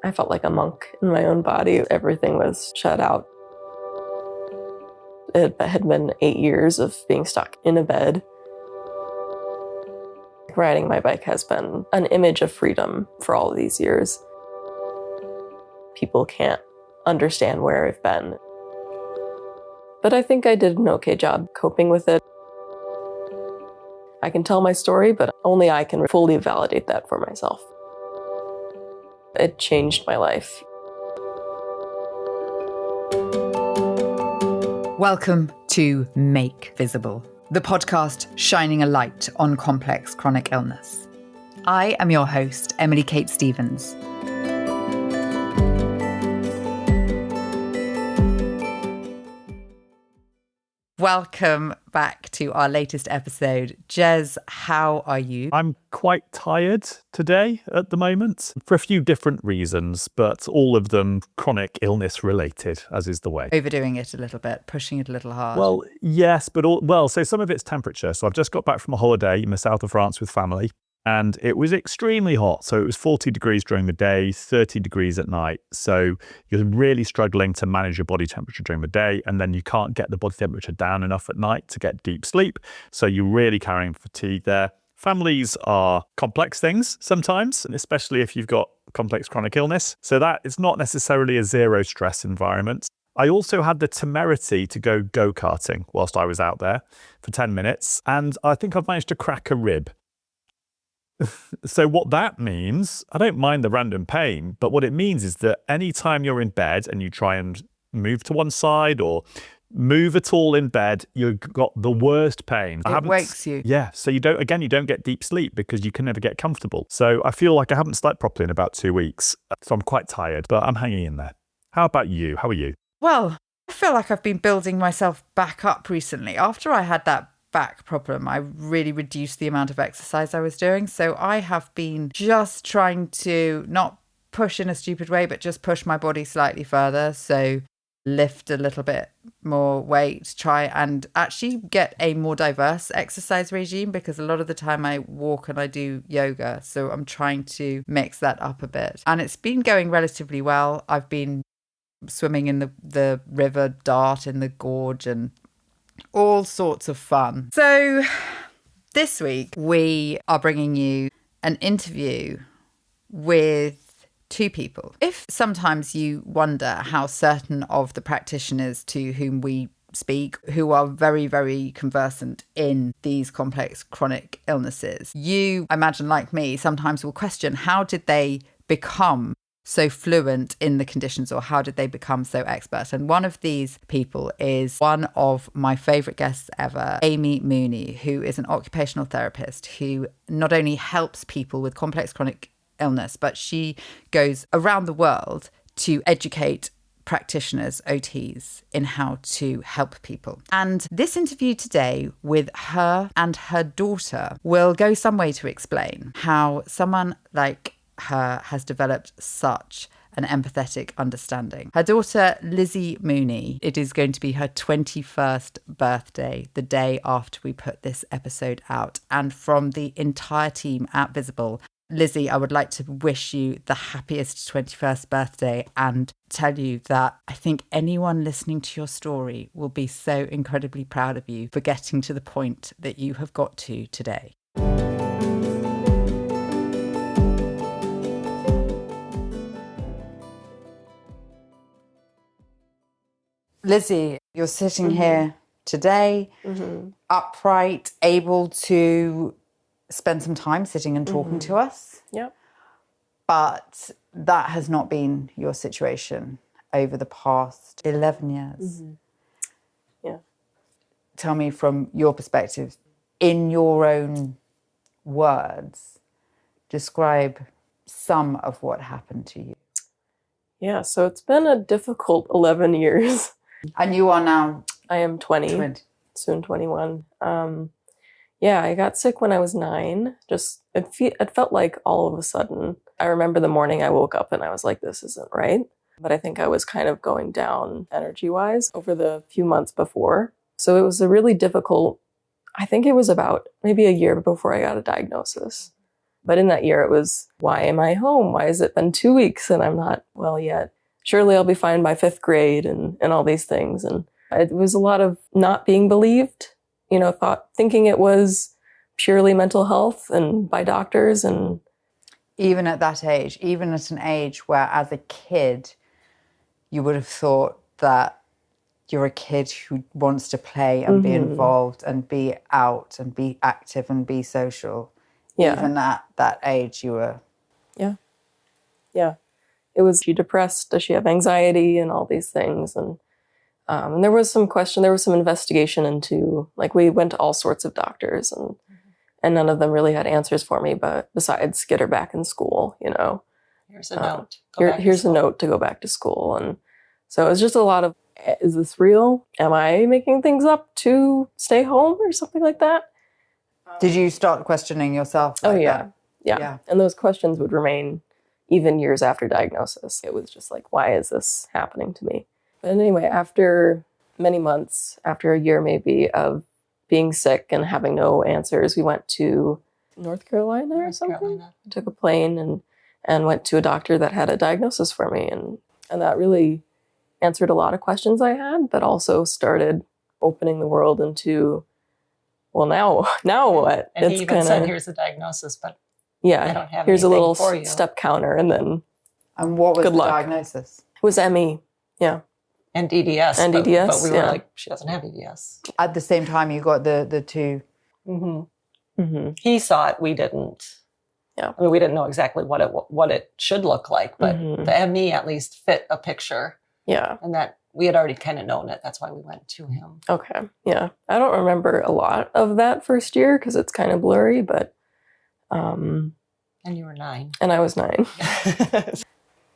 I felt like a monk in my own body. Everything was shut out. It had been 8 years of being stuck in a bed. Riding my bike has been an image of freedom for all of these years. People can't understand where I've been. But I think I did an okay job coping with it. I can tell my story, but only I can fully validate that for myself. It changed my life. Welcome to Make Visible, the podcast shining a light on complex chronic illness. I am your host, Emily Kate Stevens. Welcome back to our latest episode. Jez, how are you? I'm quite tired today at the moment for a few different reasons, but all of them chronic illness related, as is the way. Overdoing it a little bit, pushing it a little hard. Well, yes, but so some of it's temperature. So I've just got back from a holiday in the south of France with family. And it was extremely hot. So it was 40 degrees during the day, 30 degrees at night. So you're really struggling to manage your body temperature during the day. And then you can't get the body temperature down enough at night to get deep sleep. So you're really carrying fatigue there. Families are complex things sometimes, and especially if you've got complex chronic illness. So that is not necessarily a zero stress environment. I also had the temerity to go go-karting whilst I was out there for 10 minutes. And I think I've managed to crack a rib. So what that means, I don't mind the random pain, but what it means is that anytime you're in bed and you try and move to one side or move at all in bed, you've got the worst pain. It wakes you. Yeah. So you don't get deep sleep because you can never get comfortable. So I feel like I haven't slept properly in about 2 weeks. So I'm quite tired, but I'm hanging in there. How about you? How are you? Well, I feel like I've been building myself back up recently. After I had that back problem, I really reduced the amount of exercise I was doing. So I have been just trying to not push in a stupid way, but just push my body slightly further. So lift a little bit more weight, try and actually get a more diverse exercise regime, because a lot of the time I walk and I do yoga. So I'm trying to mix that up a bit. And it's been going relatively well. I've been swimming in the river Dart in the gorge and all sorts of fun. So this week we are bringing you an interview with two people. If sometimes you wonder how certain of the practitioners to whom we speak, who are very, very conversant in these complex chronic illnesses, you, I imagine like me, sometimes will question, how did they become so fluent in the conditions, or how did they become so expert? And one of these people is one of my favourite guests ever, Amy Mooney, who is an occupational therapist who not only helps people with complex chronic illness, but she goes around the world to educate practitioners, OTs, in how to help people. And this interview today with her and her daughter will go some way to explain how someone like her has developed such an empathetic understanding. Her daughter, Lizzie Mooney, it is going to be her 21st birthday, the day after we put this episode out. And from the entire team at Visible, Lizzie, I would like to wish you the happiest 21st birthday and tell you that I think anyone listening to your story will be so incredibly proud of you for getting to the point that you have got to today. Lizzie, you're sitting here today, upright, able to spend some time sitting and talking to us. Yep. But that has not been your situation over the past 11 years. Yeah. Tell me from your perspective, in your own words, describe some of what happened to you. Yeah, so it's been a difficult 11 years. And you are now? I am 20. Soon 21. Yeah, I got sick when I was 9. Just it felt like all of a sudden. I remember the morning I woke up and I was like, this isn't right. But I think I was kind of going down energy-wise over the few months before. So it was a really difficult, I think it was about maybe a year before I got a diagnosis. But in that year, it was, why am I home? Why has it been 2 weeks and I'm not well yet? Surely I'll be fine by 5th grade and all these things. And it was a lot of not being believed, thinking it was purely mental health and by doctors. And even at that age, even at an age where as a kid, you would have thought that you're a kid who wants to play and be involved and be out and be active and be social. Yeah. Even at that age, you were... Yeah. Yeah. It was, is she depressed? Does she have anxiety and all these things? And there was some investigation into, like, we went to all sorts of doctors and none of them really had answers for me, but besides get her back in school, Here's a note. Here's a note to go back to school. And so it was just a lot of, is this real? Am I making things up to stay home or something like that? Did you start questioning yourself? Like yeah. And those questions would remain even years after diagnosis. It was just like, why is this happening to me? But anyway, after many months, after a year maybe of being sick and having no answers, we went to North Carolina or something. Took a plane and went to a doctor that had a diagnosis for me. And that really answered a lot of questions I had, but also started opening the world into, well, now what? And he even said, here's the diagnosis, but yeah, I don't have here's a little for you. Step counter, and then and what was good the luck. Diagnosis? It was ME, yeah, and EDS, and EDS. But we were like, she doesn't have EDS. At the same time, you got the two. He saw it, we didn't. Yeah, I mean, we didn't know exactly what it should look like, but the ME at least fit a picture. Yeah, and that we had already kind of known it. That's why we went to him. Okay, yeah, I don't remember a lot of that first year because it's kind of blurry, but. And you were 9. And I was 9.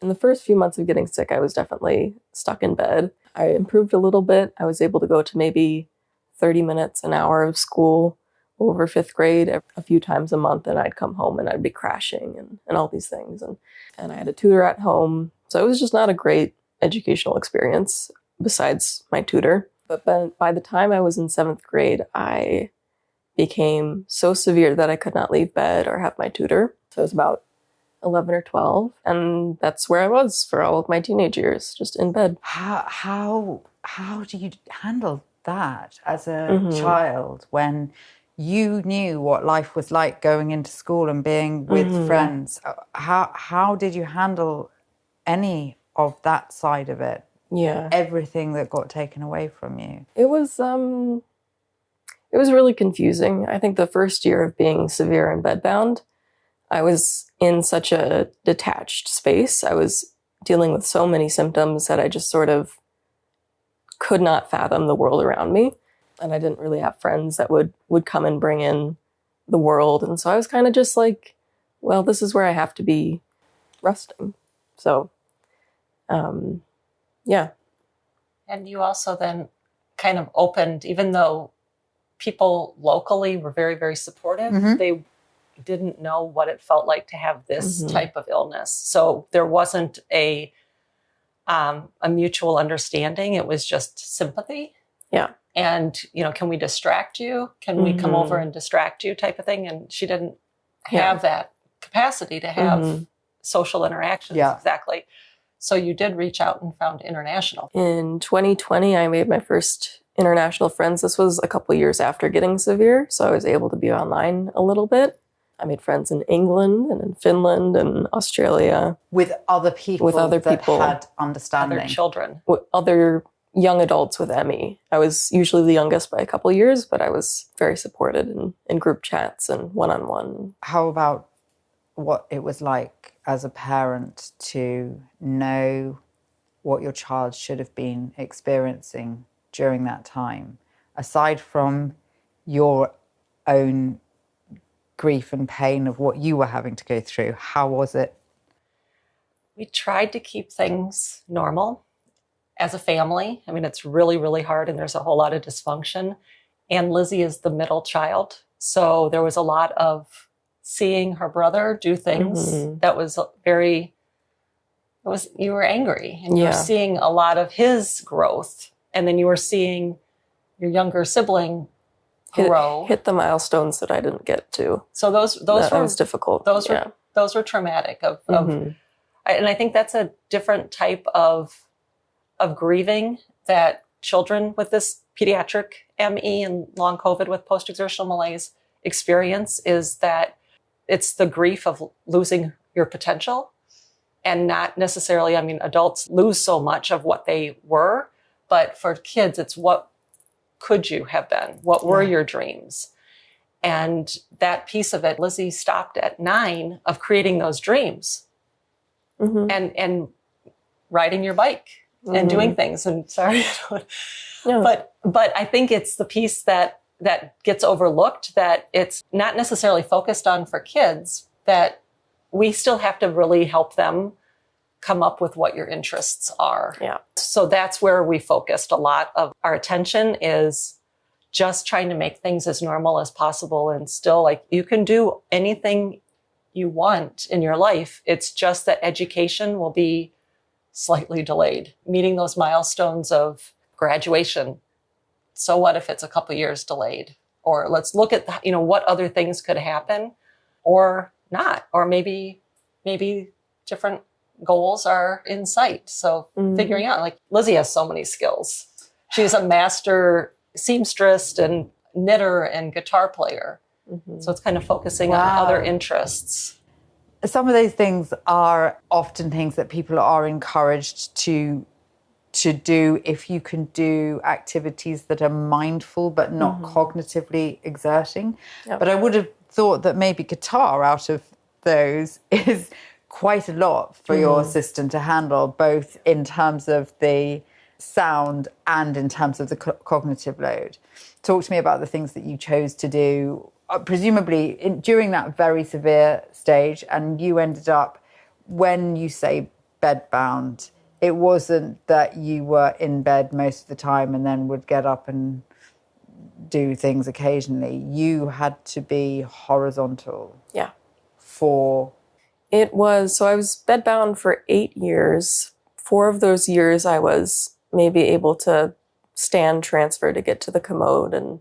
In the first few months of getting sick, I was definitely stuck in bed. I improved a little bit. I was able to go to maybe 30 minutes, an hour of school over 5th grade a few times a month, and I'd come home and I'd be crashing and all these things. And I had a tutor at home. So it was just not a great educational experience besides my tutor. But by the time I was in 7th grade, I became so severe that I could not leave bed or have my tutor. So I was about 11 or 12, and that's where I was for all of my teenage years, just in bed. How do you handle that as a child when you knew what life was like going into school and being with friends? How did you handle any of that side of it? Yeah. Everything that got taken away from you. It was really confusing. I think the first year of being severe and bedbound, I was in such a detached space. I was dealing with so many symptoms that I just sort of could not fathom the world around me. And I didn't really have friends that would come and bring in the world. And so I was kind of just like, well, this is where I have to be resting. So, yeah. And you also then kind of opened, even though people locally were very, very supportive, they didn't know what it felt like to have this type of illness. So there wasn't a mutual understanding. It was just sympathy. Yeah. And, can we distract you? Can we come over and distract you type of thing? And she didn't have that capacity to have social interactions. Yeah. Exactly. So you did reach out and found international. In 2020, I made my first international friends. This was a couple years after getting severe, so I was able to be online a little bit. I made friends in England and in Finland and Australia. With other people that had understanding. Other children. With other young adults with ME. I was usually the youngest by a couple of years, but I was very supported in group chats and one-on-one. How about what it was like as a parent to know what your child should have been experiencing during that time, aside from your own grief and pain of what you were having to go through? How was it? We tried to keep things normal as a family. I mean, it's really, really hard, and there's a whole lot of dysfunction. And Lizzie is the middle child. So there was a lot of seeing her brother do things that was you were angry, and you were seeing a lot of his growth. And then you were seeing your younger sibling grow. Hit the milestones that I didn't get to. So those that was difficult. Those were traumatic. And I think that's a different type of grieving that children with this pediatric ME and long COVID with post-exertional malaise experience, is that it's the grief of losing your potential, and not necessarily, I mean, adults lose so much of what they were, but for kids, it's what could you have been? What were your dreams? And that piece of it, Lizzie stopped at 9 of creating those dreams and riding your bike and doing things. And sorry, but I think it's the piece that gets overlooked, that it's not necessarily focused on for kids, that we still have to really help them come up with what your interests are. Yeah. So that's where we focused a lot of our attention, is just trying to make things as normal as possible. And still, like, you can do anything you want in your life. It's just that education will be slightly delayed, meeting those milestones of graduation. So what if it's a couple years delayed? Or let's look at, what other things could happen or not, or maybe different goals are in sight. So figuring out, like, Lizzie has so many skills. She's a master seamstress and knitter and guitar player. So it's kind of focusing on other interests. Some of those things are often things that people are encouraged to do if you can do activities that are mindful but not cognitively exerting. Yep. But I would have thought that maybe guitar, out of those, is quite a lot for your system to handle, both in terms of the sound and in terms of the cognitive load. Talk to me about the things that you chose to do, presumably during that very severe stage, and you ended up, when you say bedbound, it wasn't that you were in bed most of the time and then would get up and do things occasionally. You had to be horizontal. Yeah. It was, so I was bedbound for 8 years. 4 of those years I was maybe able to stand transfer to get to the commode and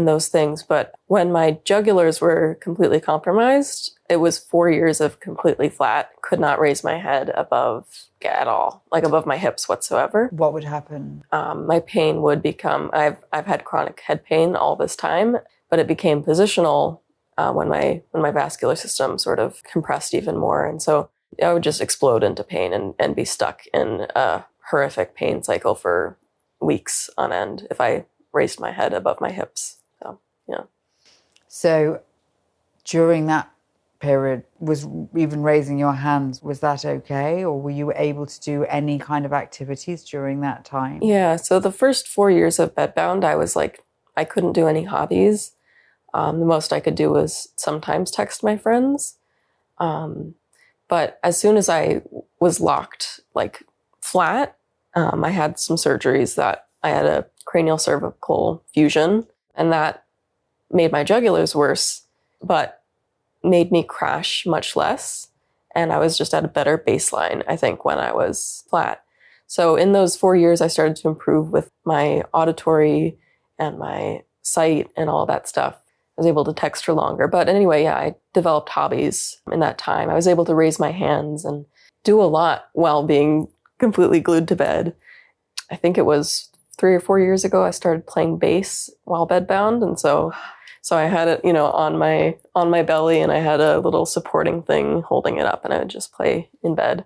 those things. But when my jugulars were completely compromised, it was 4 years of completely flat, could not raise my head above at all, like above my hips whatsoever. What would happen? My pain would become, I've had chronic head pain all this time, but it became positional when my vascular system sort of compressed even more. And so I would just explode into pain and be stuck in a horrific pain cycle for weeks on end if I raised my head above my hips. So, yeah. So during that period, was even raising your hands, was that okay? Or were you able to do any kind of activities during that time? Yeah. So the first 4 years of bedbound, I was like, I couldn't do any hobbies. The most I could do was sometimes text my friends. But as soon as I was locked, like flat, I had some surgeries that I had a cranial cervical fusion, and that made my jugulars worse, but made me crash much less. And I was just at a better baseline, I think, when I was flat. So in those 4 years, I started to improve with my auditory and my sight and all that stuff. I was able to text for longer. But anyway, yeah, I developed hobbies in that time. I was able to raise my hands and do a lot while being completely glued to bed. I think it was 3 or 4 years ago, I started playing bass while bedbound. And so I had it, on my belly, and I had a little supporting thing holding it up, and I would just play in bed.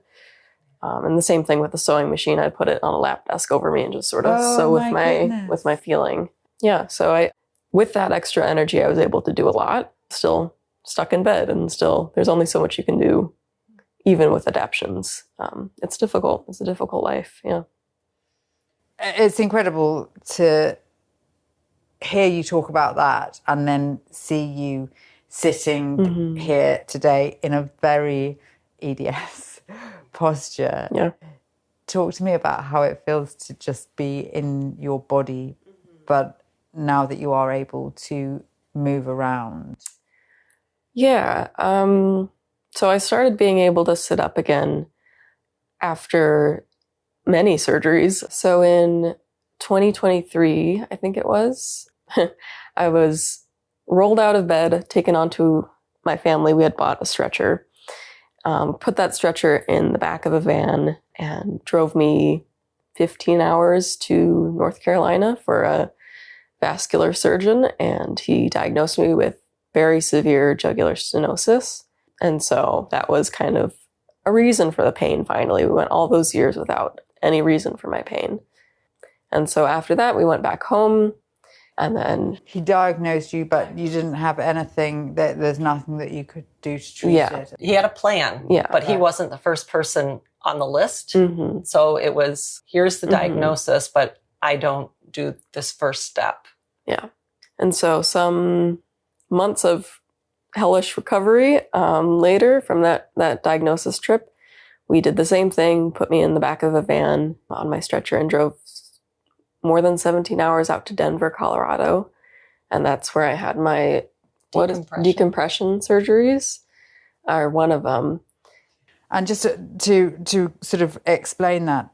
And the same thing with the sewing machine. I'd put it on a lap desk over me and just sort of sew with my feeling. Yeah. So with that extra energy, I was able to do a lot, still stuck in bed, and still there's only so much you can do, even with adaptions. It's difficult. It's a difficult life. Yeah. It's incredible to hear you talk about that and then see you sitting here today in a very EDS posture. Yeah. Talk to me about how it feels to just be in your body, but now that you are able to move around. Yeah. So I started being able to sit up again after many surgeries. So in 2023, I think it was, I was rolled out of bed, taken onto my family. We had bought a stretcher, put that stretcher in the back of a van and drove me 15 hours to North Carolina for a vascular surgeon. And he diagnosed me with very severe jugular stenosis. And so that was kind of a reason for the pain. Finally, we went all those years without any reason for my pain. And so after that, we went back home. And then he diagnosed you, but you didn't have anything, there's nothing that you could do to treat it. He had a plan, but he wasn't the first person on the list. Mm-hmm. So it was, here's the diagnosis, but I don't do this first step. Yeah. And so some months of hellish recovery later from that diagnosis trip, we did the same thing, put me in the back of a van on my stretcher and drove more than 17 hours out to Denver, Colorado. And that's where I had my decompression surgeries, or one of them. And just to sort of explain that,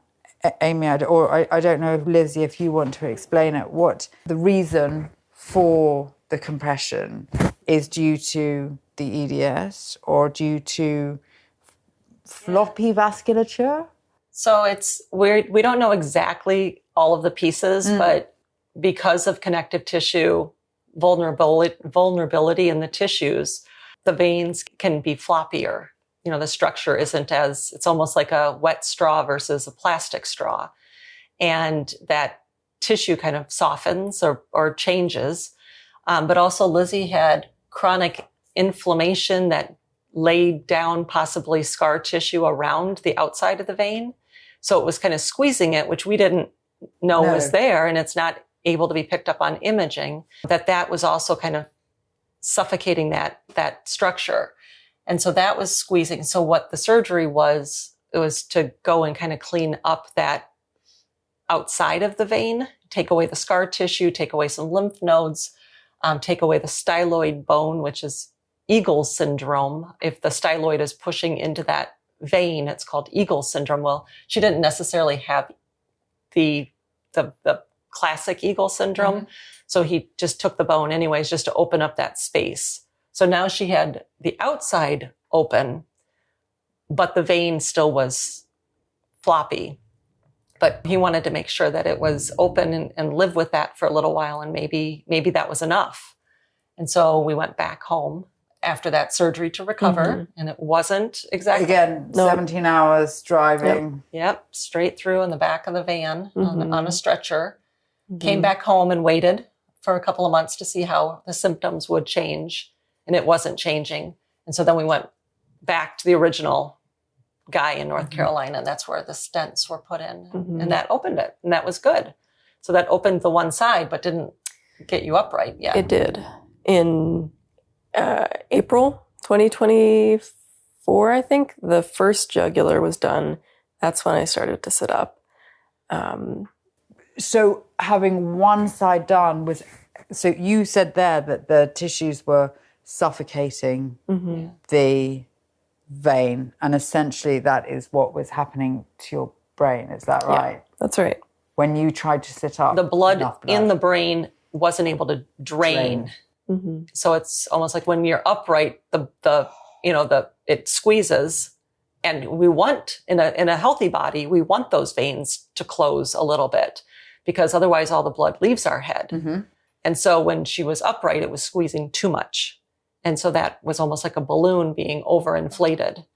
Amy, I don't know, Lizzie, if you want to explain it, what the reason for the compression is due to the EDS or due to floppy vasculature? So we don't know exactly all of the pieces, but because of connective tissue vulnerability in the tissues, the veins can be floppier. You know, the structure isn't it's almost like a wet straw versus a plastic straw. And that tissue kind of softens or changes. But also Lizzie had chronic inflammation that laid down possibly scar tissue around the outside of the vein. So it was kind of squeezing it, which we didn't know was there, and it's not able to be picked up on imaging, that was also kind of suffocating that structure. And so that was squeezing. So what the surgery was, it was to go and kind of clean up that outside of the vein, take away the scar tissue, take away some lymph nodes, take away the styloid bone, which is Eagle's syndrome. If the styloid is pushing into that vein, it's called Eagle's syndrome. Well, she didn't necessarily have the classic Eagle syndrome. Mm-hmm. So he just took the bone anyways, just to open up that space. So now she had the outside open, but the vein still was floppy. But he wanted to make sure that it was open and live with that for a little while. And maybe that was enough. And so we went back home after that surgery to recover. And it wasn't exactly. Again, 17 hours driving. Yep. Straight through in the back of the van on a stretcher. Came back home and waited for a couple of months to see how the symptoms would change. And it wasn't changing. And so then we went back to the original guy in North Carolina, and that's where the stents were put in. And that opened it, and that was good. So that opened the one side, but didn't get you upright yet. It did. In April 2024, I think, the first jugular was done. That's when I started to sit up. So having one side done so you said there that the tissues were suffocating the vein, and essentially that is what was happening to your brain. Is that right? Yeah, that's right. When you tried to sit up, the blood in the brain wasn't able to drain. So it's almost like when you're upright, it squeezes, and we want in a healthy body, we want those veins to close a little bit, because otherwise all the blood leaves our head. And so when she was upright, it was squeezing too much. And so that was almost like a balloon being overinflated.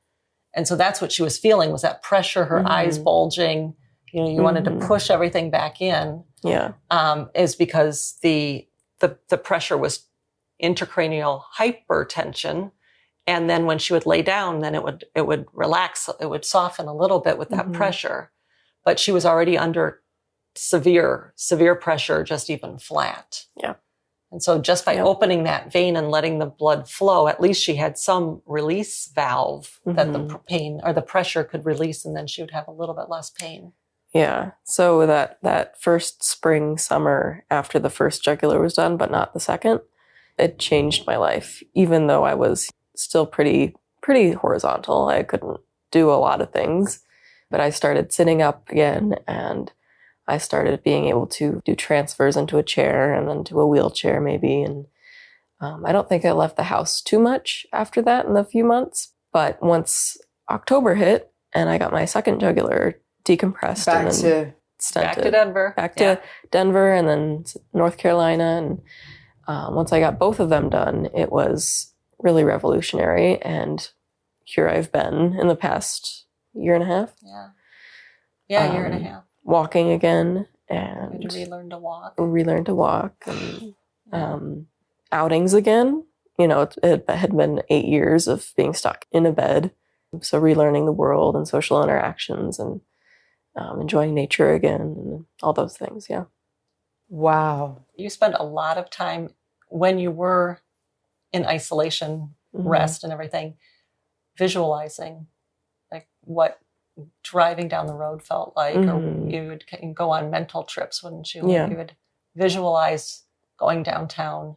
And so that's what she was feeling, was that pressure, her eyes bulging. You know, you wanted to push everything back in. Yeah. Is because the pressure was intracranial hypertension. And then when she would lay down, then it would relax, it would soften a little bit with that pressure. But she was already under severe pressure, just even flat. Yeah. And so just by opening that vein and letting the blood flow, at least she had some release valve that the pain or the pressure could release, and then she would have a little bit less pain. Yeah. So that first spring, summer after the first jugular was done, but not the second, it changed my life. Even though I was still pretty horizontal, I couldn't do a lot of things, but I started sitting up again, and I started being able to do transfers into a chair and then to a wheelchair maybe. And I don't think I left the house too much after that in the few months. But once October hit and I got my second jugular decompressed and then stented. Back to Denver. Back to Denver and then North Carolina. And once I got both of them done, it was really revolutionary. And here I've been in the past year and a half. Yeah, year and a half. Walking again and You had to relearn to walk. Relearn to walk and outings again. You know, it had been 8 years of being stuck in a bed. So relearning the world and social interactions and enjoying nature again and all those things. Yeah. Wow. You spent a lot of time when you were in isolation, rest and everything, visualizing like what driving down the road felt like, or you would go on mental trips, wouldn't you? Yeah. You would visualize going downtown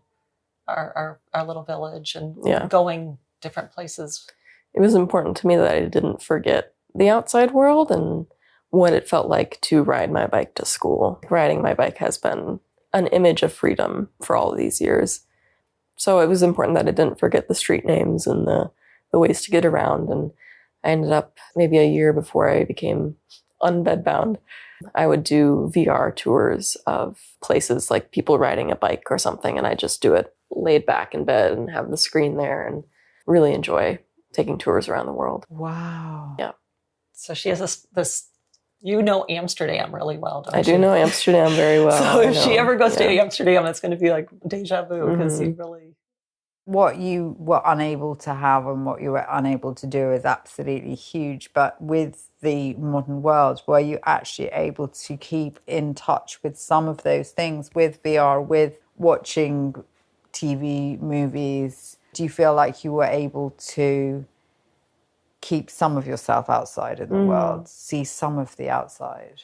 our little village and going different places. It was important to me that I didn't forget the outside world and what it felt like to ride my bike to school. Riding my bike has been an image of freedom for all of these years. So it was important that I didn't forget the street names and the ways to get around. And I ended up maybe a year before I became unbedbound. I would do VR tours of places like people riding a bike or something. And I just do it laid back in bed and have the screen there and really enjoy taking tours around the world. Wow. Yeah. So she has this you know Amsterdam really well, don't you? I do know Amsterdam very well. So if she ever goes to Amsterdam, it's going to be like deja vu because you really... What you were unable to have and what you were unable to do is absolutely huge. But with the modern world, were you actually able to keep in touch with some of those things with VR, with watching TV, movies? Do you feel like you were able to keep some of yourself outside in the world, see some of the outside?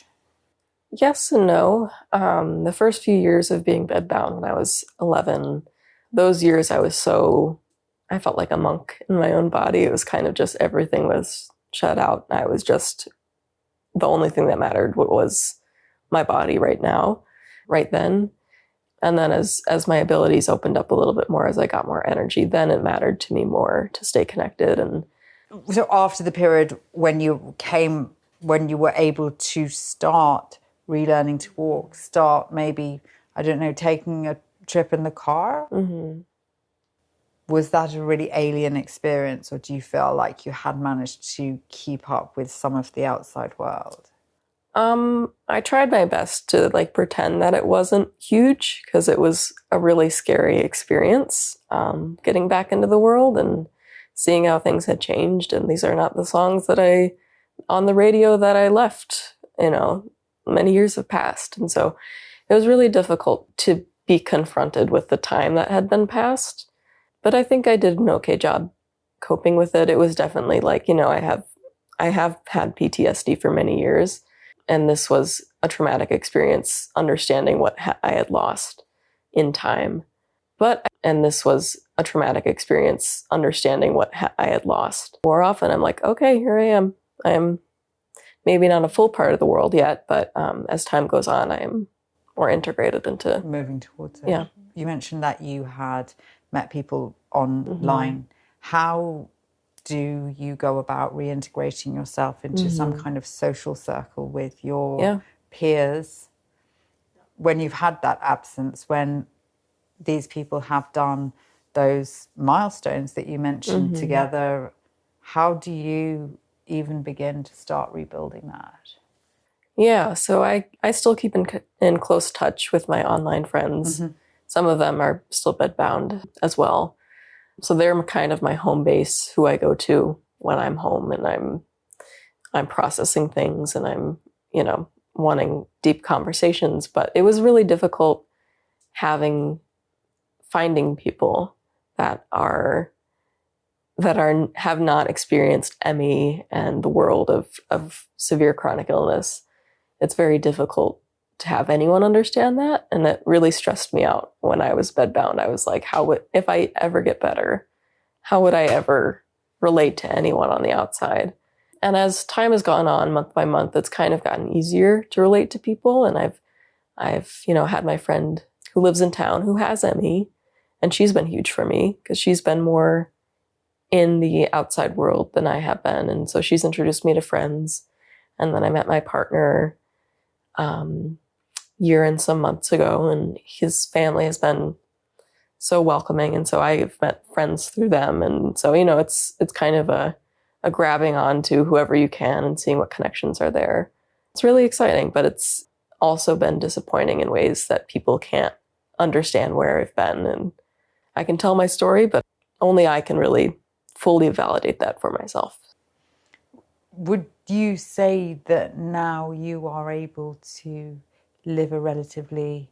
Yes and no. The first few years of being bedbound when I was 11, those years I felt like a monk in my own body. It was kind of just everything was shut out. I was just, the only thing that mattered was my body right now, right then. And then as my abilities opened up a little bit more, as I got more energy, then it mattered to me more to stay connected. And so after the period when you were able to start relearning to walk, start maybe, I don't know, taking a trip in the car, was that a really alien experience, or do you feel like you had managed to keep up with some of the outside world? I tried my best to pretend that it wasn't huge because it was a really scary experience, getting back into the world and seeing how things had changed. And these are not the songs that on the radio that I left, many years have passed. And so it was really difficult to be confronted with the time that had been passed. But I think I did an okay job coping with it. It was definitely I have had PTSD for many years. And this was a traumatic experience, understanding what I had lost in time. And this was a traumatic experience, understanding what I had lost. More often, I'm like, okay, here I am. I am maybe not a full part of the world yet, but as time goes on, I am more integrated into... Moving towards it. Yeah. You mentioned that you had met people online. How do you go about reintegrating yourself into some kind of social circle with your peers when you've had that absence, when these people have done those milestones that you mentioned together? How do you even begin to start rebuilding that? Yeah, so I still keep in close touch with my online friends. Some of them are still bedbound as well. So they're kind of my home base, who I go to when I'm home and I'm processing things and I'm, wanting deep conversations. But it was really difficult finding people that have not experienced ME and the world of severe chronic illness. It's very difficult to have anyone understand that. And it really stressed me out when I was bedbound. I was like, if I ever get better, how would I ever relate to anyone on the outside? And as time has gone on, month by month, it's kind of gotten easier to relate to people. And I've had my friend who lives in town who has ME, and she's been huge for me because she's been more in the outside world than I have been. And so she's introduced me to friends. And then I met my partner year and some months ago, and his family has been so welcoming. And so I've met friends through them. And so, it's kind of a grabbing on to whoever you can and seeing what connections are there. It's really exciting, but it's also been disappointing in ways that people can't understand where I've been. And I can tell my story, but only I can really fully validate that for myself. Would you say that now you are able to live a relatively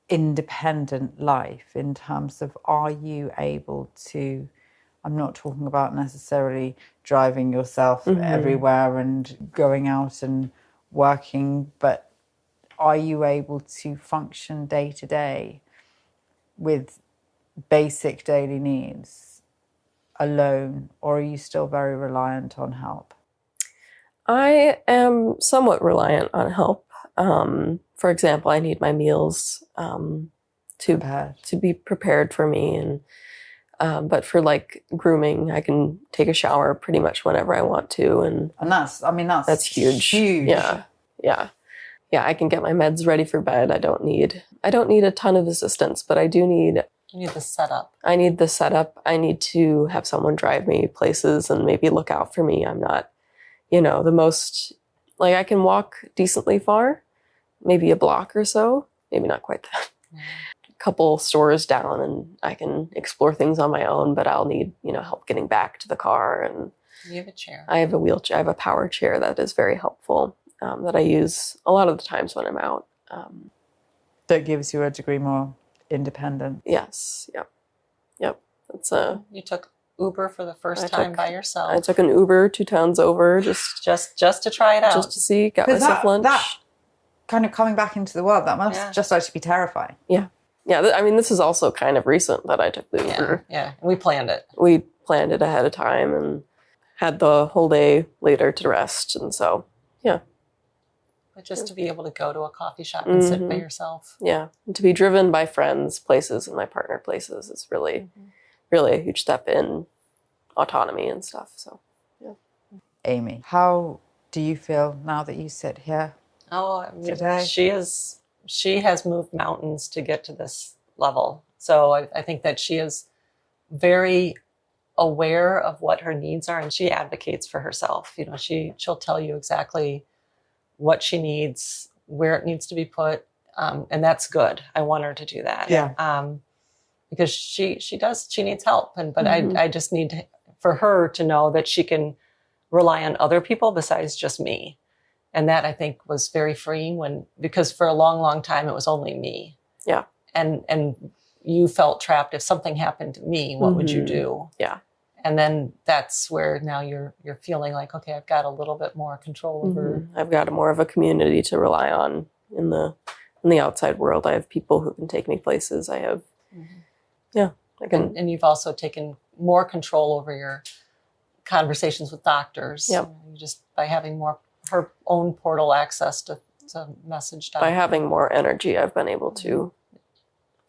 independent life in terms of, are you able to, I'm not talking about necessarily driving yourself everywhere and going out and working, but are you able to function day to day with basic daily needs alone, or are you still very reliant on help? I am somewhat reliant on help. For example, I need my meals to be prepared for me, and but for like grooming, I can take a shower pretty much whenever I want to, and that's huge. Yeah. I can get my meds ready for bed. I don't need a ton of assistance, but I do need. You need the setup. I need the setup. I need to have someone drive me places and maybe look out for me. I'm not, the most, like, I can walk decently far, maybe a block or so, maybe not quite that. A couple stores down, and I can explore things on my own, but I'll need, help getting back to the car. And you have a chair. I have a wheelchair. I have a power chair that is very helpful, that I use a lot of the times when I'm out. That gives you a degree more independent. Yes. Yep. You took Uber for the first time by yourself. I took an Uber 2 towns over just to try it out. Just to see, got myself lunch. That kind of coming back into the world, that must just actually be terrifying. Yeah. I mean, this is also kind of recent that I took the Uber. Yeah. We planned it. We planned it ahead of time and had the whole day later to rest. And so, yeah. But just to be able to go to a coffee shop and sit by yourself. Yeah. And to be driven by friends, places, and my partner places is really, really a huge step in autonomy and stuff. So, yeah. Amy, how do you feel now that you sit here? Today? She has moved mountains to get to this level. So I think that she is very aware of what her needs are, and she advocates for herself. She'll tell you exactly what she needs, where it needs to be put, and that's good. I want her to do that. Yeah. Because she needs help, but I just need for her to know that she can rely on other people besides just me. And that, I think, was very freeing because for a long, long time, it was only me. Yeah. And you felt trapped. If something happened to me, what would you do? Yeah. And then that's where now you're feeling like, okay, I've got a little bit more control over. I've got more of a community to rely on in the outside world. I have people who can take me places. I have, I can. And you've also taken more control over your conversations with doctors. Yep. Just by having her own portal access to message doctors. By having more energy, I've been able to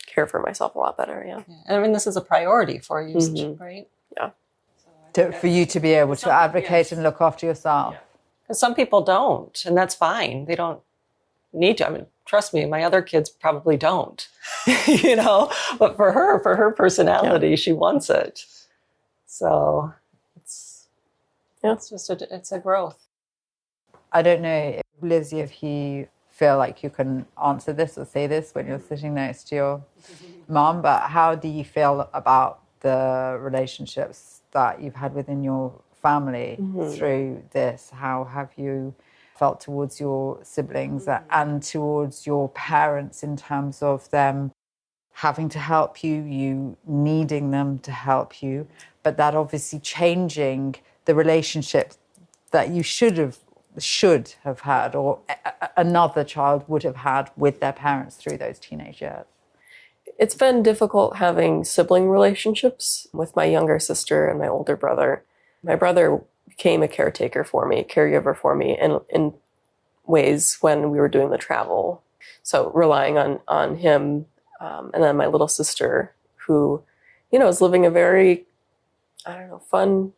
care for myself a lot better. Yeah. And I mean, this is a priority for you, right? Yeah. For you to be able to advocate and look after yourself. Because some people don't, and that's fine. They don't need to. I mean, trust me, my other kids probably don't, but for her personality, she wants it. So it's just it's a growth. I don't know, Lizzie, if you feel like you can answer this or say this when you're sitting next to your mom, but how do you feel about the relationships that you've had within your family through this? How have you felt towards your siblings and towards your parents in terms of them having to help you, you needing them to help you, but that obviously changing the relationship that you should have had, or another child would have had with their parents through those teenage years? It's been difficult having sibling relationships with my younger sister and my older brother. My brother became a caretaker for me, caregiver for me in ways when we were doing the travel. So relying on him, and then my little sister, who, is living a very, fun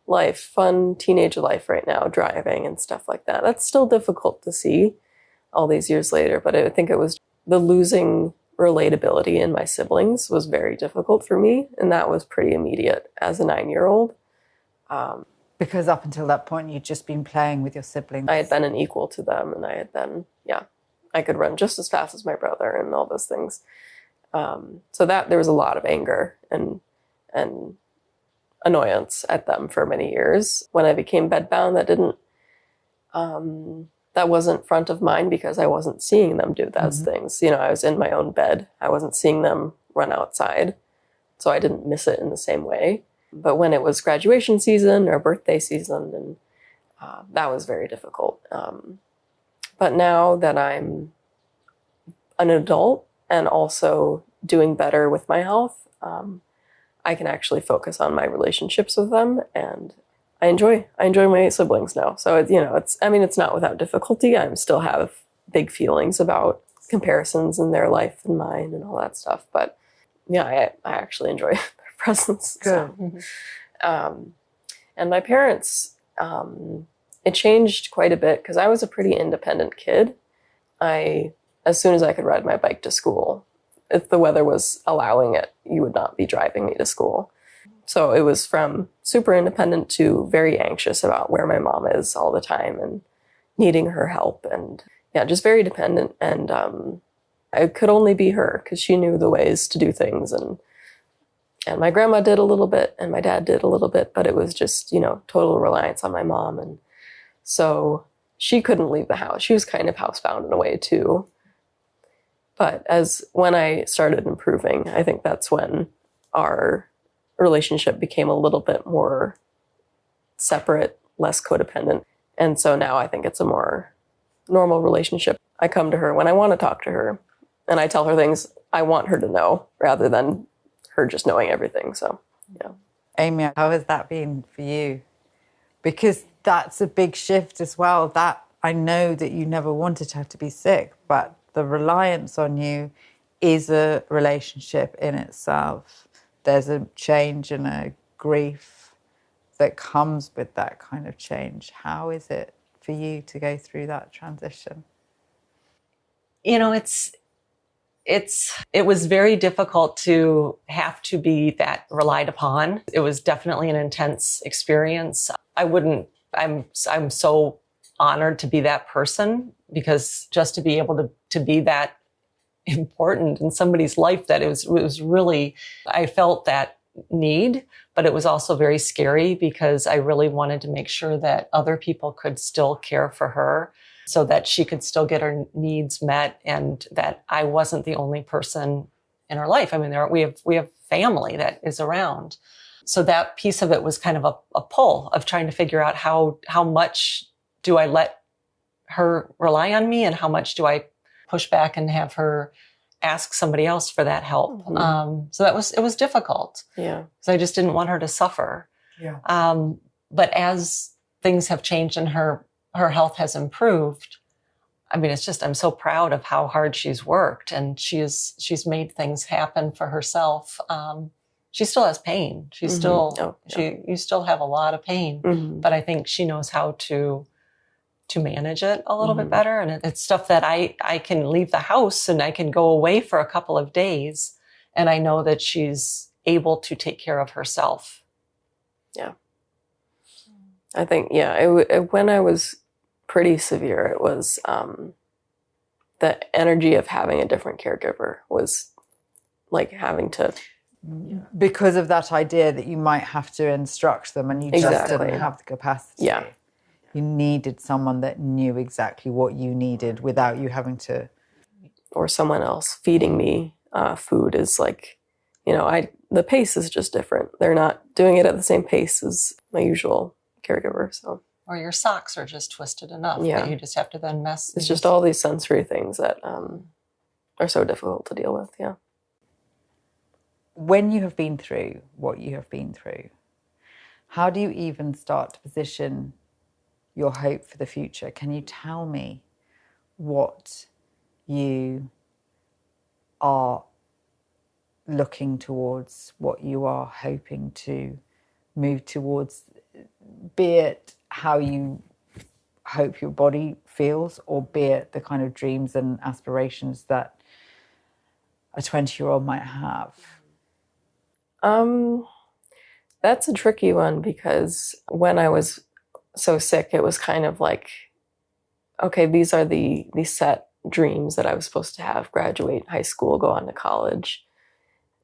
teenage life right now, driving and stuff like that. That's still difficult to see all these years later, but I think it was the losing relatability in my siblings was very difficult for me, and that was pretty immediate as a 9-year-old. Because up until that point, you'd just been playing with your siblings. I had been an equal to them, and I had been, I could run just as fast as my brother and all those things. So that there was a lot of anger and annoyance at them for many years. When I became bedbound, that wasn't front of mind because I wasn't seeing them do those things. I was in my own bed. I wasn't seeing them run outside, so I didn't miss it in the same way. But when it was graduation season or birthday season, and that was very difficult. But now that I'm an adult and also doing better with my health, I can actually focus on my relationships with them, and I enjoy my siblings now. So it's not without difficulty. I still have big feelings about comparisons in their life and mine and all that stuff. But I actually enjoy their presence. Good. So. And my parents, it changed quite a bit because I was a pretty independent kid. As soon as I could ride my bike to school, if the weather was allowing it, you would not be driving me to school. So it was from super independent to very anxious about where my mom is all the time and needing her help, and just very dependent. And I could only be her because she knew the ways to do things, and my grandma did a little bit and my dad did a little bit, but it was just, total reliance on my mom. And so she couldn't leave the house. She was kind of housebound in a way too. But when I started improving, I think that's when our relationship became a little bit more separate, less codependent. And so now I think it's a more normal relationship. I come to her when I want to talk to her, and I tell her things I want her to know rather than her just knowing everything. So, yeah. Amy, how has that been for you? Because that's a big shift as well. That I know that you never wanted to have to be sick, but the reliance on you is a relationship in itself. There's a change and a grief that comes with that kind of change. How is it for you to go through that transition? It was very difficult to have to be that relied upon. It was definitely an intense experience. I'm so honored to be that person, because just to be able to be that important in somebody's life, that it was really, I felt that need, but it was also very scary because I really wanted to make sure that other people could still care for her so that she could still get her needs met, and that I wasn't the only person in her life. I mean, we have family that is around. So that piece of it was kind of a pull of trying to figure out how much do I let her rely on me, and how much do I push back and have her ask somebody else for that help. Mm-hmm. So it was difficult. Yeah. Because I just didn't want her to suffer. Yeah. But as things have changed and her health has improved, I mean, I'm so proud of how hard she's worked, and she's made things happen for herself. She still has pain. She's mm-hmm. You still have a lot of pain, mm-hmm. but I think she knows how to manage it a little mm-hmm. bit better. And it's stuff that I can leave the house and I can go away for a couple of days, and I know that she's able to take care of herself. Yeah. I think, when I was pretty severe, it was the energy of having a different caregiver was like having to... Because of that idea that you might have to instruct them, and you just didn't have the capacity. Yeah. You needed someone that knew exactly what you needed without you having to... Or someone else feeding me food is like, the pace is just different. They're not doing it at the same pace as my usual caregiver, so... Or your socks are just twisted enough that you just have to then mess. It's just all these sensory things that are so difficult to deal with, yeah. When you have been through what you have been through, how do you even start to position your hope for the future. Can you tell me what you are looking towards, what you are hoping to move towards, be it how you hope your body feels, or be it the kind of dreams and aspirations that a 20-year-old might have? That's a tricky one, because when I was so sick, it was kind of like, okay, these are the set dreams that I was supposed to have: graduate high school, go on to college.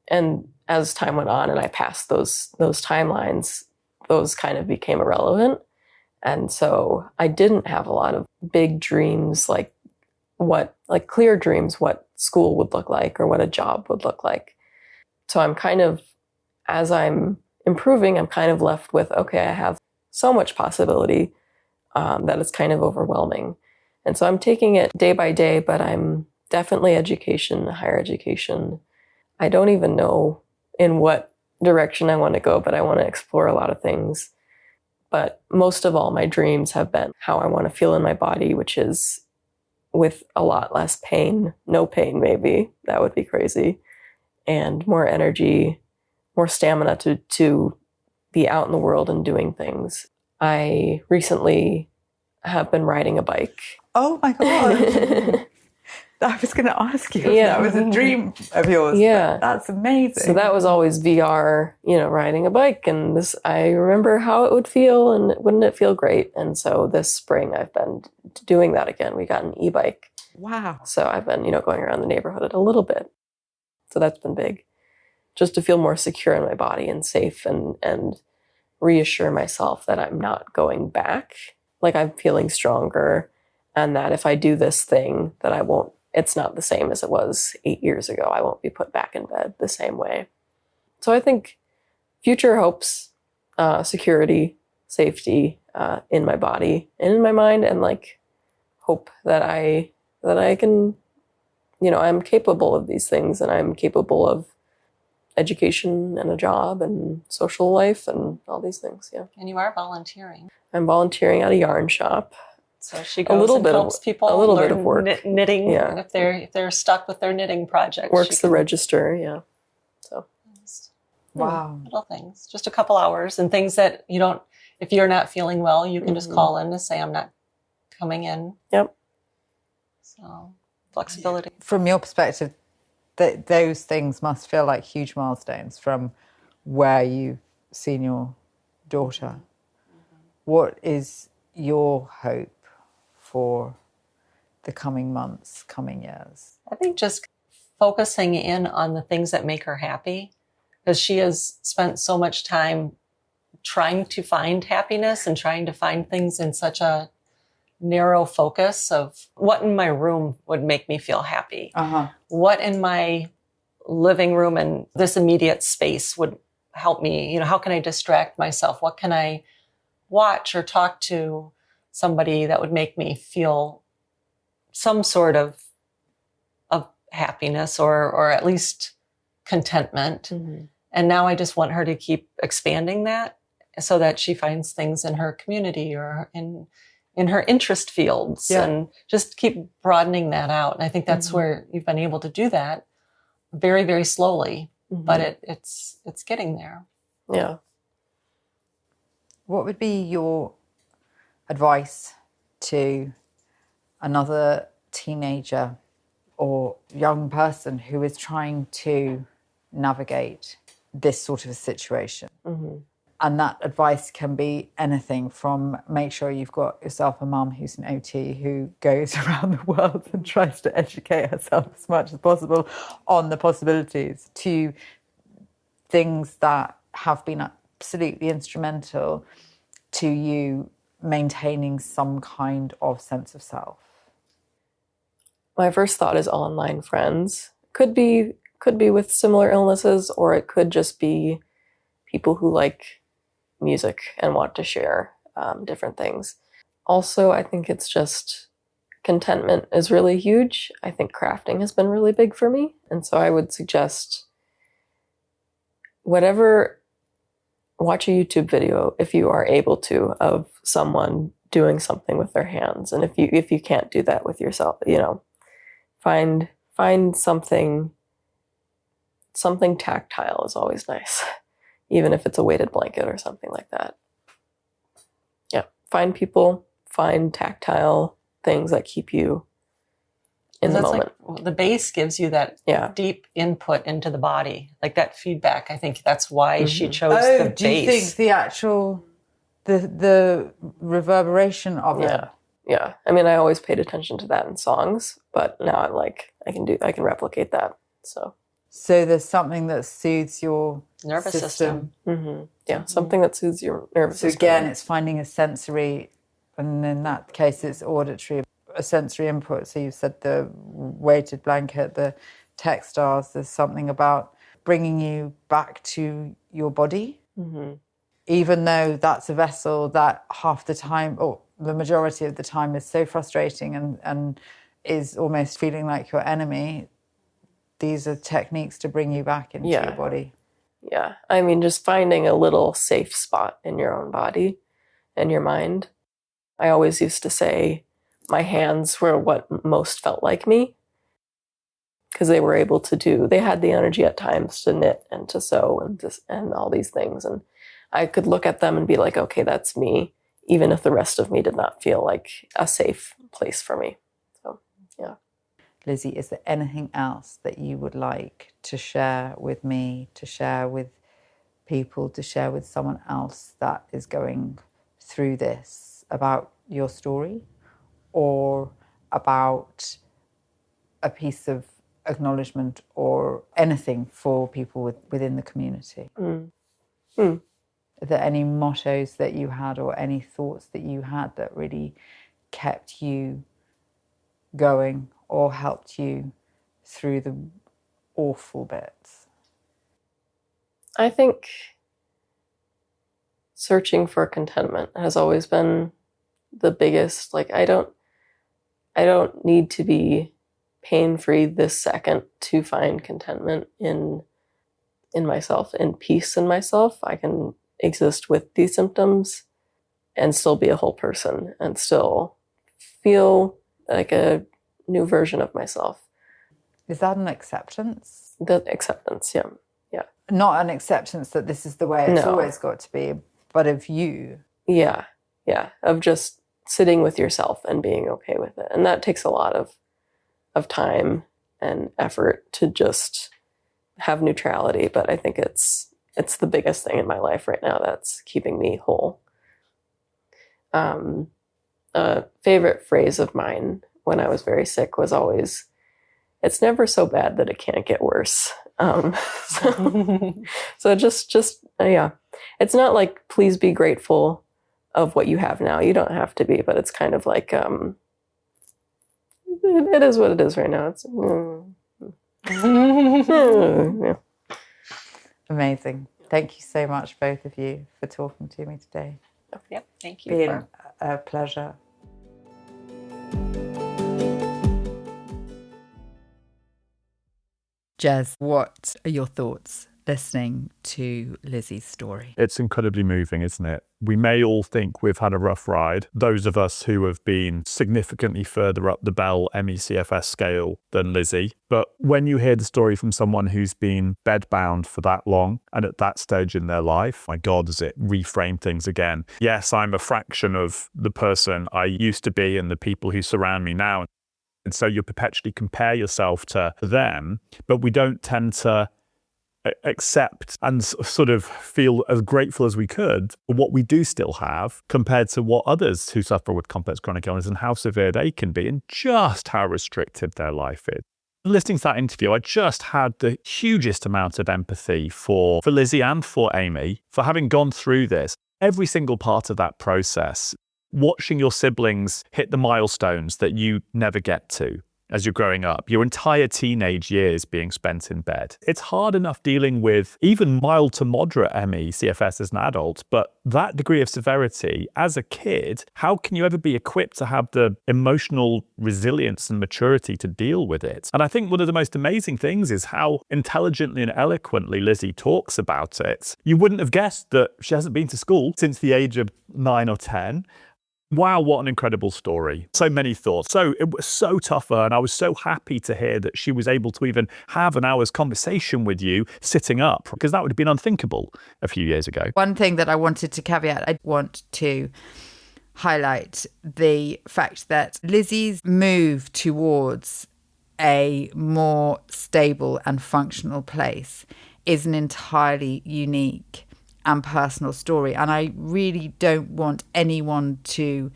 And as time went on and I passed those timelines, those kind of became irrelevant. And so I didn't have a lot of big dreams, like clear dreams, what school would look like or what a job would look like. So I'm kind of, as I'm improving, I'm kind of left with, okay, I have so much possibility that it's kind of overwhelming. And so I'm taking it day by day, but I'm definitely education, higher education. I don't even know in what direction I want to go, but I want to explore a lot of things. But most of all, my dreams have been how I want to feel in my body, which is with a lot less pain, no pain maybe, that would be crazy, and more energy, more stamina to be out in the world and doing things. I recently have been riding a bike. Oh my God. I was going to ask you if that was a dream of yours. Yeah. That's amazing. So that was always VR, riding a bike. And I remember how it would feel, and wouldn't it feel great? And so this spring I've been doing that again. We got an e-bike. Wow. So I've been, going around the neighborhood a little bit. So that's been big. Just to feel more secure in my body and safe, and reassure myself that I'm not going back. Like, I'm feeling stronger, and that if I do this thing, that it's not the same as it was 8 years ago. I won't be put back in bed the same way. So I think future hopes, security, safety in my body and in my mind, and hope that I can, I'm capable of these things, and I'm capable of education and a job and social life and all these things. Yeah. And you are volunteering. I'm volunteering at a yarn shop. So she goes and helps people a little learn bit of work. Knitting. Yeah. If they're stuck with their knitting project. Works the register. Yeah. So. Wow. Little things, just a couple hours, and things that if you're not feeling well, you can just call in to say, I'm not coming in. Yep. So flexibility. From your perspective, those things must feel like huge milestones from where you've seen your daughter. What is your hope for the coming months, coming years? I think just focusing in on the things that make her happy, because she has spent so much time trying to find happiness and trying to find things in such a narrow focus of what in my room would make me feel happy. What in my living room and this immediate space would help me? How can I distract myself? What can I watch or talk to somebody that would make me feel some sort of happiness or at least contentment. Mm-hmm. And now I just want her to keep expanding that so that she finds things in her community or in her interest fields, and just keep broadening that out. And I think that's where you've been able to do that very, very slowly, but it's getting there. Yeah. What would be your advice to another teenager or young person who is trying to navigate this sort of a situation? Mm-hmm. And that advice can be anything from make sure you've got yourself a mum who's an OT who goes around the world and tries to educate herself as much as possible on the possibilities, to things that have been absolutely instrumental to you maintaining some kind of sense of self. My first thought is online friends. Could be with similar illnesses, or it could just be people who like music and want to share different things. Also, I think it's just contentment is really huge. I think crafting has been really big for me. And so I would suggest watch a YouTube video if you are able to, of someone doing something with their hands. And if you can't do that with yourself, find something tactile is always nice, even if it's a weighted blanket or something like that. Yeah, find people, find tactile things that keep you in the moment. Like, the base gives you that deep input into the body, like that feedback. I think that's why she chose the base. Do you think the actual the reverberation of it? Yeah. I mean, I always paid attention to that in songs, but now I'm like, I can replicate that. So there's something that soothes your nervous system. Mm-hmm. Yeah, something that soothes your nervous system. So again, it's finding a sensory, and in that case, it's auditory, a sensory input. So you said the weighted blanket, the textiles. There's something about bringing you back to your body, even though that's a vessel that half the time, or the majority of the time, is so frustrating and is almost feeling like your enemy. These are techniques to bring you back into your body. Yeah. I mean, just finding a little safe spot in your own body and your mind. I always used to say my hands were what most felt like me, because they were able to they had the energy at times to knit and to sew and all these things. And I could look at them and be like, okay, that's me, even if the rest of me did not feel like a safe place for me. So, yeah. Lizzie, is there anything else that you would like to share with me, to share with people, to share with someone else that is going through this, about your story or about a piece of acknowledgement or anything for people within the community? Are there any mottos that you had or any thoughts that you had that really kept you going or helped you through the awful bits? I think searching for contentment has always been the biggest. Like, I don't need to be pain-free this second to find contentment in myself, in peace in myself. I can exist with these symptoms and still be a whole person and still feel like a new version of myself. Is that an acceptance? The acceptance, yeah. Not an acceptance that this is the way it's always got to be, but of you. Yeah. Of just sitting with yourself and being okay with it. And that takes a lot of time and effort to just have neutrality. But I think it's the biggest thing in my life right now that's keeping me whole. A favorite phrase of mine when I was very sick was always, "It's never so bad that it can't get worse." So just it's not like, please be grateful of what you have now. You don't have to be, but it's kind of like, it is what it is right now. It's yeah. Amazing. Thank you so much, both of you, for talking to me today. Yep, thank you. Been a pleasure. Jez, what are your thoughts listening to Lizzie's story? It's incredibly moving, isn't it? We may all think we've had a rough ride, those of us who have been significantly further up the Bell ME CFS scale than Lizzie. But when you hear the story from someone who's been bedbound for that long and at that stage in their life, my God, does it reframe things again. Yes, I'm a fraction of the person I used to be and the people who surround me now. And so you perpetually compare yourself to them, but we don't tend to accept and sort of feel as grateful as we could for what we do still have compared to what others who suffer with complex chronic illness and how severe they can be and just how restricted their life is. Listening to that interview, I just had the hugest amount of empathy for Lizzie and for Amy for having gone through this. Every single part of that process, watching your siblings hit the milestones that you never get to as you're growing up, your entire teenage years being spent in bed. It's hard enough dealing with even mild to moderate ME, CFS as an adult, but that degree of severity as a kid, how can you ever be equipped to have the emotional resilience and maturity to deal with it? And I think one of the most amazing things is how intelligently and eloquently Lizzie talks about it. You wouldn't have guessed that she hasn't been to school since the age of 9 or 10. Wow, what an incredible story. So many thoughts. So it was so tough for her, and I was so happy to hear that she was able to even have an hour's conversation with you sitting up, because that would have been unthinkable a few years ago. One thing that I wanted to caveat, I want to highlight the fact that Lizzie's move towards a more stable and functional place is an entirely unique and personal story. And I really don't want anyone to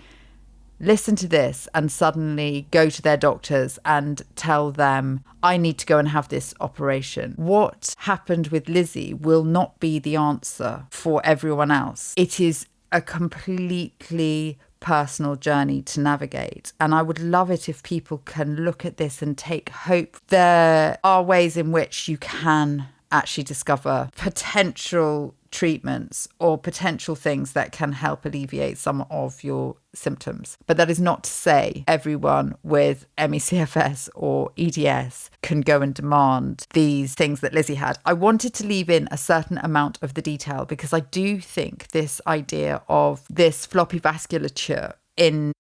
listen to this and suddenly go to their doctors and tell them, I need to go and have this operation. What happened with Lizzie will not be the answer for everyone else. It is a completely personal journey to navigate. And I would love it if people can look at this and take hope. There are ways in which you can actually discover potential treatments or potential things that can help alleviate some of your symptoms. But that is not to say everyone with ME/CFS or EDS can go and demand these things that Lizzie had. I wanted to leave in a certain amount of the detail because I do think this idea of this floppy vasculature in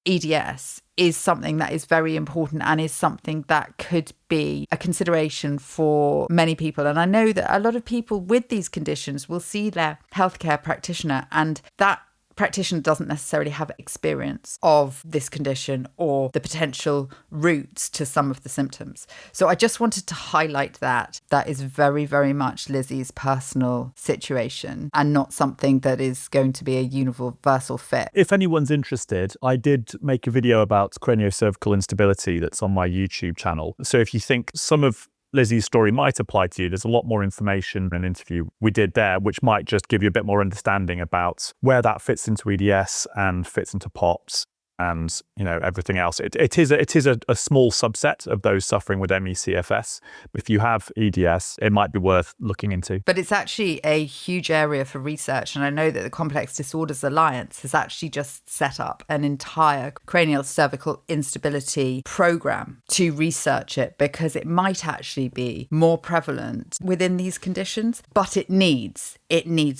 EDS is something that is very important and is something that could be a consideration for many people. And I know that a lot of people with these conditions will see their healthcare practitioner, and that practitioner doesn't necessarily have experience of this condition or the potential routes to some of the symptoms. So I just wanted to highlight that is very, very much Lizzie's personal situation and not something that is going to be a universal fit. If anyone's interested, I did make a video about craniocervical instability that's on my YouTube channel. So if you think some of Lizzie's story might apply to you, there's a lot more information in an interview we did there, which might just give you a bit more understanding about where that fits into EDS and fits into POPs and, you know, everything else. It is a small subset of those suffering with ME/CFS. If you have EDS, it might be worth looking into. But it's actually a huge area for research. And I know that the Complex Disorders Alliance has actually just set up an entire cranial cervical instability program to research it, because it might actually be more prevalent within these conditions, but it needs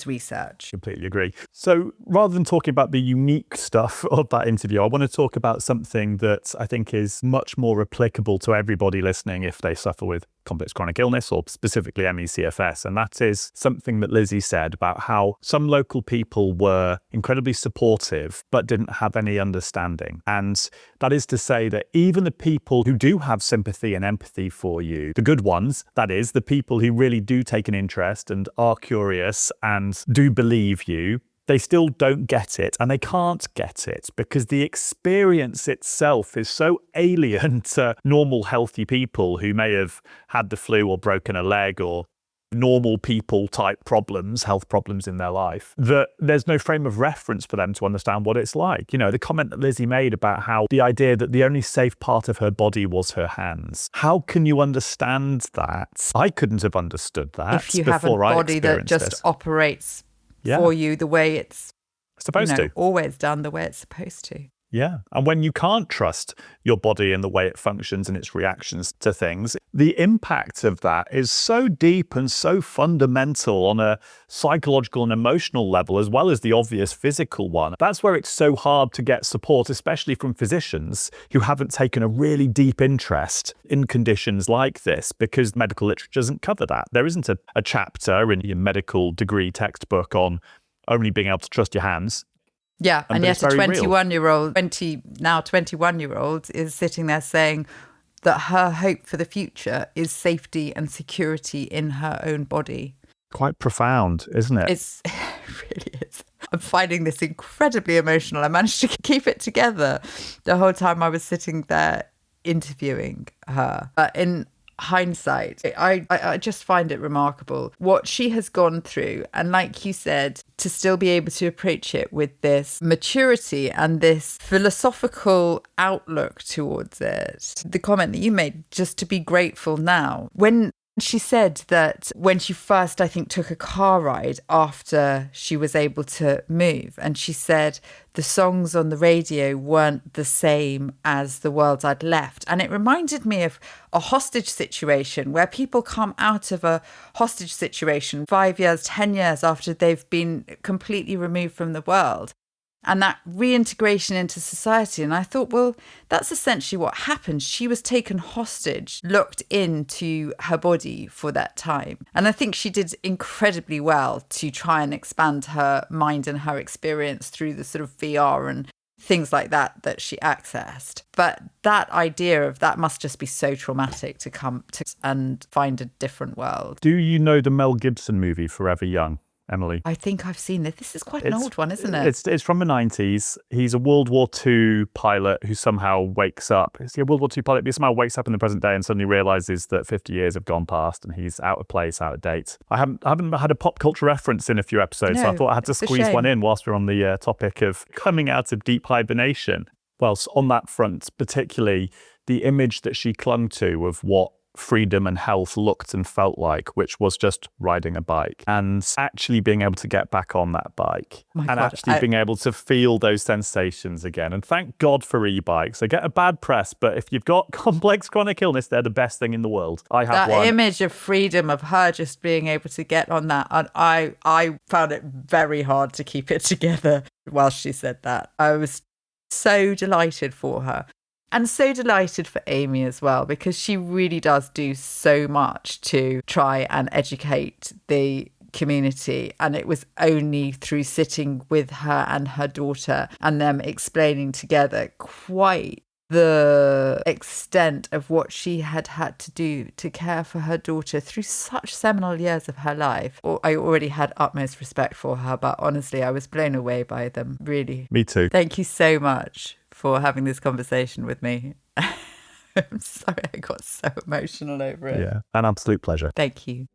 research. Completely agree. So rather than talking about the unique stuff of that interview, I want to talk about something that I think is much more applicable to everybody listening if they suffer with complex chronic illness or specifically ME/CFS. And that is something that Lizzie said about how some local people were incredibly supportive but didn't have any understanding. And that is to say that even the people who do have sympathy and empathy for you, the good ones, that is, the people who really do take an interest and are curious and do believe you, they still don't get it, and they can't get it because the experience itself is so alien to normal healthy people who may have had the flu or broken a leg or normal people type problems, health problems in their life, that there's no frame of reference for them to understand what it's like. You know, the comment that Lizzie made about how the idea that the only safe part of her body was her hands. How can you understand that? I couldn't have understood that if you have a body that just operates for you the way it's supposed to. Always done the way it's supposed to. Yeah. And when you can't trust your body and the way it functions and its reactions to things, the impact of that is so deep and so fundamental on a psychological and emotional level, as well as the obvious physical one. That's where it's so hard to get support, especially from physicians who haven't taken a really deep interest in conditions like this, because medical literature doesn't cover that. There isn't a chapter in your medical degree textbook on only being able to trust your hands. Yeah, and yet a 21-year-old is sitting there saying that her hope for the future is safety and security in her own body. Quite profound, isn't it? It really is. I'm finding this incredibly emotional. I managed to keep it together the whole time I was sitting there interviewing her. But in hindsight, I just find it remarkable what she has gone through, and like you said, to still be able to approach it with this maturity and this philosophical outlook towards it. The comment that you made, just to be grateful now, when she said that when she first, I think, took a car ride after she was able to move, and she said the songs on the radio weren't the same as the world I'd left. And it reminded me of a hostage situation where people come out of a hostage situation 5 years, 10 years after they've been completely removed from the world. and that reintegration into society. And I thought, well, that's essentially what happened. She was taken hostage, locked into her body for that time. And I think she did incredibly well to try and expand her mind and her experience through the sort of VR and things like that she accessed. But that idea of that must just be so traumatic to come to and find a different world. Do you know the Mel Gibson movie Forever Young, Emily? I think I've seen it. This is quite an old one, isn't it? It's from the 90s. He's a World War II pilot who somehow wakes up. Is he a World War II pilot? He somehow wakes up in the present day and suddenly realises that 50 years have gone past and he's out of place, out of date. I haven't had a pop culture reference in a few episodes, so I thought I had to squeeze one in whilst we're on the topic of coming out of deep hibernation. Well, on that front, particularly the image that she clung to of what freedom and health looked and felt like, which was just riding a bike and actually being able to get back on that bike being able to feel those sensations again. And thank God for e-bikes. They get a bad press, but if you've got complex chronic illness, they're the best thing in the world. I have one. That image of freedom, of her just being able to get on that, and I found it very hard to keep it together while she said that. I was so delighted for her. And so delighted for Amy as well, because she really does do so much to try and educate the community. And it was only through sitting with her and her daughter and them explaining together quite the extent of what she had to do to care for her daughter through such seminal years of her life. I already had utmost respect for her, but honestly, I was blown away by them, really. Me too. Thank you so much for having this conversation with me. I'm sorry I got so emotional over it. Yeah, an absolute pleasure. Thank you.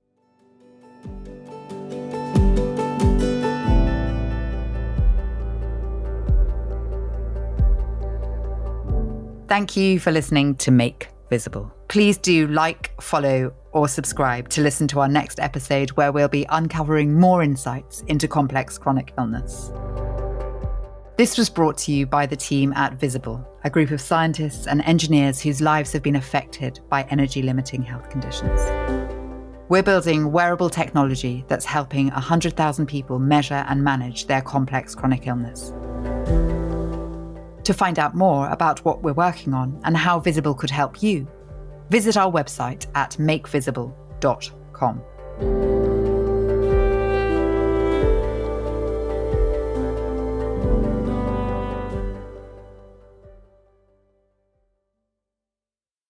Thank you for listening to Make Visible. Please do like, follow, or subscribe to listen to our next episode where we'll be uncovering more insights into complex chronic illness. This was brought to you by the team at Visible, a group of scientists and engineers whose lives have been affected by energy-limiting health conditions. We're building wearable technology that's helping 100,000 people measure and manage their complex chronic illness. To find out more about what we're working on and how Visible could help you, visit our website at makevisible.com.